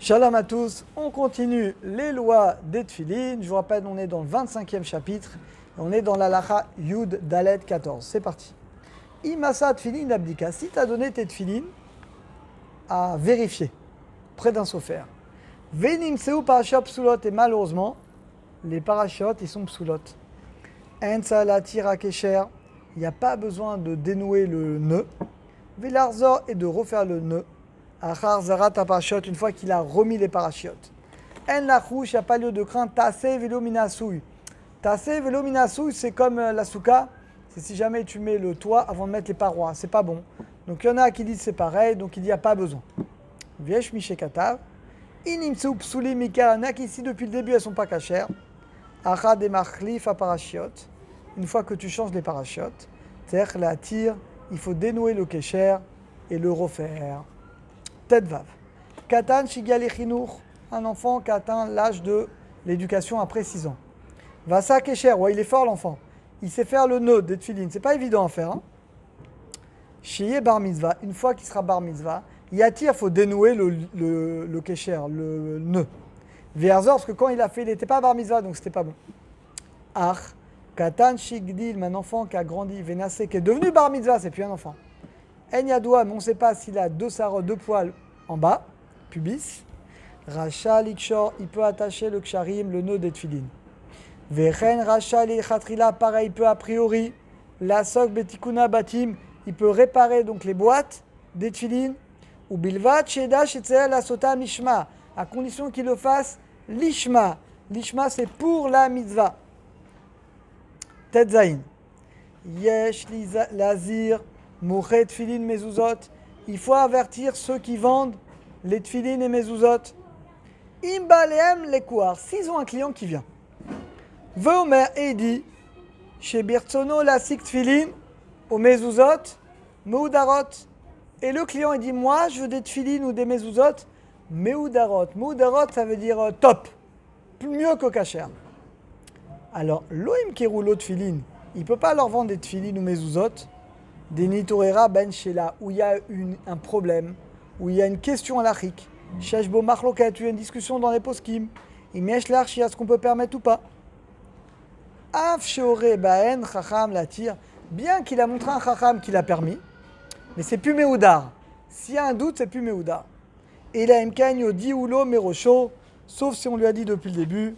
Shalom à tous, on continue les lois des Tfilin. Je vous rappelle, on est dans le 25e chapitre. Et on est dans l'Halacha Yud Dalet 14. C'est parti. Imasa Tfilin Abdika. Si tu as donné tes Tfilin à vérifier près d'un sofer. Venim Seu Parashot Psulot. Et malheureusement, les parachutes, ils sont psulot. Ensa la tira kesher. Il n'y a pas besoin de dénouer le nœud. Velarzor et de refaire le nœud. Achar zarat parachute, une fois qu'il a remis les parachutes. En lachouch, il n'y a pas lieu de crainte. Tassé velo minasouille. Tassé velo minasouille, c'est comme la souka. C'est si jamais tu mets le toit avant de mettre les parois. C'est pas bon. Donc il y en a qui disent c'est pareil, donc il n'y a pas besoin. Viesh mishekatav. Inimsou psuli mikar. Il y en a qui ici depuis le début elles sont pas cachères. Achar de machlif à parachute. Une fois que tu changes les parachutes, c'est-à-dire la tire, il faut dénouer le kécher et le refaire. Tedvav. Katan shigali chinour, un enfant qui a atteint l'âge de l'éducation après 6 ans. Vasa kesher, ouais, il est fort l'enfant. Il sait faire le nœud des tfilin, c'est pas évident à faire. Hein. Shiye bar mitzvah, une fois qu'il sera bar mitzvah, yatir, il faut dénouer le kesher, le nœud. Verzor, parce que quand il a fait, il n'était pas bar mitzvah, donc c'était pas bon. Ach, katan shigdil, un enfant qui a grandi, vénassé, qui est devenu bar mitzvah, c'est plus un enfant. En yadoua, mais on ne sait pas s'il a 2 sarot, 2 poils en bas, pubis. Racha likshor, il peut attacher le ksharim, le nœud des tfilin. Vechen racha likhatrila, pareil, il peut a priori, la sok betikuna batim, il peut réparer donc les boîtes des tfilin. Ou bilvat sheda shetzeh la sota mishma, à condition qu'il le fasse lishma. Lishma, c'est pour la mitzvah. Tetzain. Yesh lazir. Mouchet tfilin mezuzot, il faut avertir ceux qui vendent les tfilin et mezuzot. Imbaleem les kouar, s'ils ont un client qui vient. Veomer et il dit, chez Birtsono la sik tfilin, au mezuzot, meudarot. Et le client il dit, moi je veux des tfilin ou des mezuzot, meudarot. Meudarot ça veut dire top, mieux que kasher. Alors, loim keroulo tfilin, il ne peut pas leur vendre des tfilin ou mezuzot. Des nitorera ben shela, où il y a un problème, où il y a une question halachique. Sheshbo machloket, où il y a une discussion dans les poskim. Imesh l'archi, est-ce qu'on peut permettre ou pas? Af sheore baen chacham la tire, bien qu'il a montré un chacham qui l'a permis, mais c'est plus meoudar. S'il y a un doute, c'est plus meoudar. Et il a une kanyo dioulo merosho, sauf si on lui a dit depuis le début,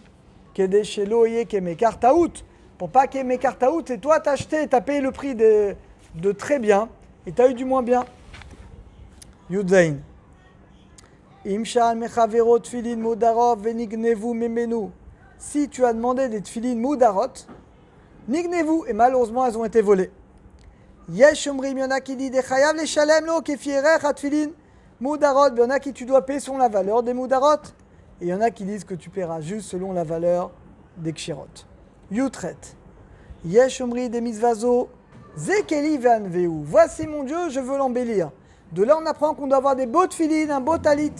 kede shelo ye kemekar taout. Pour pas kemekar taout, c'est toi t'as acheté, t'as payé le prix de très bien, et tu as eu du moins bien. Yudzain. Imshal mechavero tfilin moudarot venignevu memenu. Si tu as demandé des tfilin moudarot, nignevu, et malheureusement elles ont été volées. Yesh omrim, y'en a qui dit des chayav les shalem lo kefierech at tfilin moudarot, y'en a qui tu dois payer selon la valeur des moudarot, et il y en a qui disent que tu paieras juste selon la valeur des kshirot. Yutret. Yesh omri des misvazo. Zekeli vanveu. Voici mon Dieu, je veux l'embellir. De là, on apprend qu'on doit avoir des beaux tfilin, un beau talit.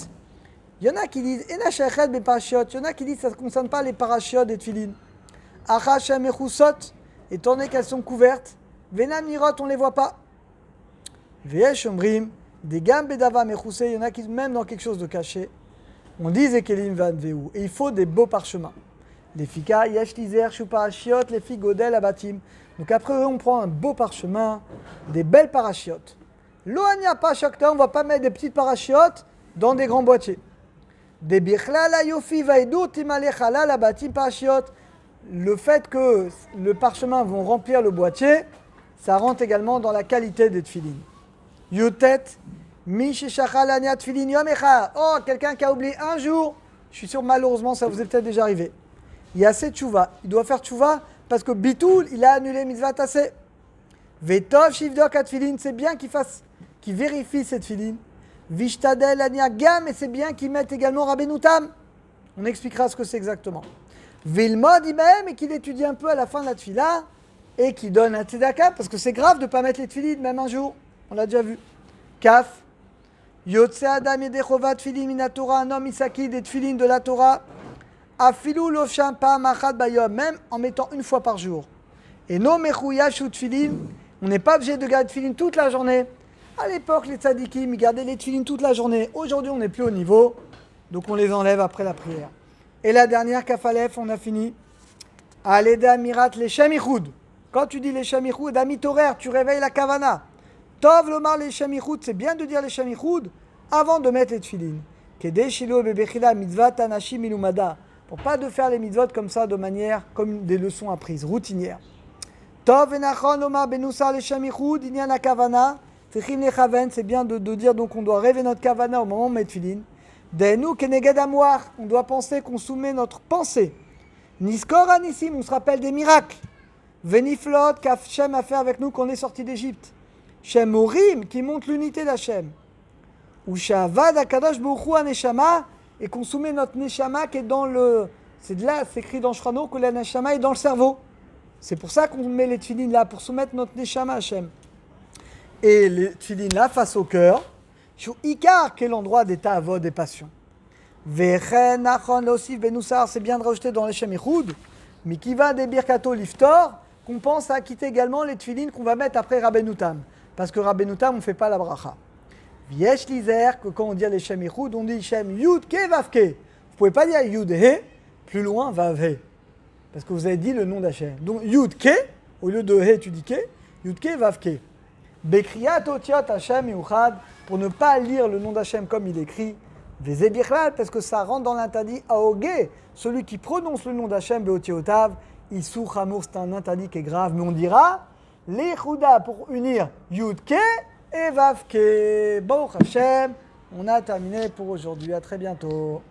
Il y en a qui disent, Ena shachet be parashiot. Il y en a qui disent, ça ne concerne pas les parashiot des tfilin. Achash mechusot, étant donné qu'elles sont couvertes. Venamirot, on ne les voit pas. Veyesh omrim, des gam bedava mechusé. Il y en a qui, même dans quelque chose de caché, on dit Zekeli vanveu. Et il faut des beaux parchemins. Les fika, yesh lizer, shu parashiot, les filles godel abatim. Donc après, on prend un beau parchemin, des belles parachiotes. Loania pas chaque temps, on ne va pas mettre des petites parachiotes dans des grands boîtiers. Des bichlala yofi vaidou timalechala la batim parachiotes. Le fait que le parchemin vont remplir le boîtier, ça rentre également dans la qualité des tfilin. Yutet, mi sheshachalania tfilin yom echa. Oh, quelqu'un qui a oublié un jour, je suis sûr malheureusement ça vous est peut-être déjà arrivé. Il y a cette tchouva, il doit faire tchouva. Parce que Bitoul, il a annulé mitzvah tassé. Vetov shivdok atfilin, c'est bien qu'il vérifie cette filin. Vishtadel ania gam, et c'est bien qu'il mette également Rabbeinu Tam. On expliquera ce que c'est exactement. Vilmod imem, et qu'il étudie un peu à la fin de la tfila, et qu'il donne un tzedaka, parce que c'est grave de ne pas mettre les tfilin même un jour. On l'a déjà vu. Kaf. Yotse adam yedechova tfilin minatora, un homme isaki des tfilin de la Torah. Afilou lofsham pa machad bayom, même en mettant une fois par jour. Et no mechouyash ou tfilin, on n'est pas obligé de garder tfilin toute la journée. À l'époque, les tzadikim, ils gardaient les tfilin toute la journée. Aujourd'hui, on n'est plus au niveau. Donc on les enlève après la prière. Et la dernière, Kafalef, on a fini. Aleda Mirat les Shemichoud. Quand tu dis les Shemichoud, à mi-horaire, tu réveilles la Kavana. Tov Lomar les Shemichoud, c'est bien de dire les Shemichoud avant de mettre les tefilines. Kedei Shilo Bebechila Mitzvah Tanashim Ilumada. Pour pas de faire les mitzvot comme ça, de manière, comme des leçons apprises, routinières. Tov Enachon Lomar Benusar les Shemichoud, Inyan la Kavana. Techim les Chaven, c'est bien de dire donc on doit rêver notre Kavana au moment où on met tefilines. Denu Keneged Amouar, on doit penser qu'on soumet notre pensée. Niskor Anissim, on se rappelle des miracles. Veniflot, qu'Hachem a fait avec nous qu'on est sorti d'Égypte. Shem Orim, qui montre l'unité d'Hachem. Ou Shavad Akadosh Bouchou Aneshama, et qu'on soumet notre Neshama qui est dans le. C'est de là, c'est écrit dans Shrano que la Neshama est dans le cerveau. C'est pour ça qu'on met les tefilines là, pour soumettre notre Neshama à Hachem. Et les tefilines là, face au cœur, Shu Ikar, qui est l'endroit des ta'avot, des passions. Vechen Nachon Losif Benoussar, c'est bien de rajouter dans les Shemichoud, mais qui va des Birkato Liftor, qu'on pense à quitter également les tefilines qu'on va mettre après Rabbeinu Tam. Parce que Rabbeinu Tam, on ne fait pas la bracha. Viesh Lizer, que quand on dit les Shemichoud, on dit Shem Yud Ke Vavke. Vous ne pouvez pas dire Yud He, plus loin Vav He. Parce que vous avez dit le nom d'Hachem. Donc Yud Ke, au lieu de He, tu dis Ke, Yud Ke Vavke. Bekriyat Otiot Hachem Yuchad, pour ne pas lire le nom d'Hachem comme il écrit. Vezebirlal, parce que ça rentre dans l'interdit Aogé, celui qui prononce le nom d'Hachem Beotiotav, Issou Chamour, c'est un interdit qui est grave, mais on dira les Chouda pour unir Yudke et Vavke. Baruch Hachem, on a terminé pour aujourd'hui, à très bientôt.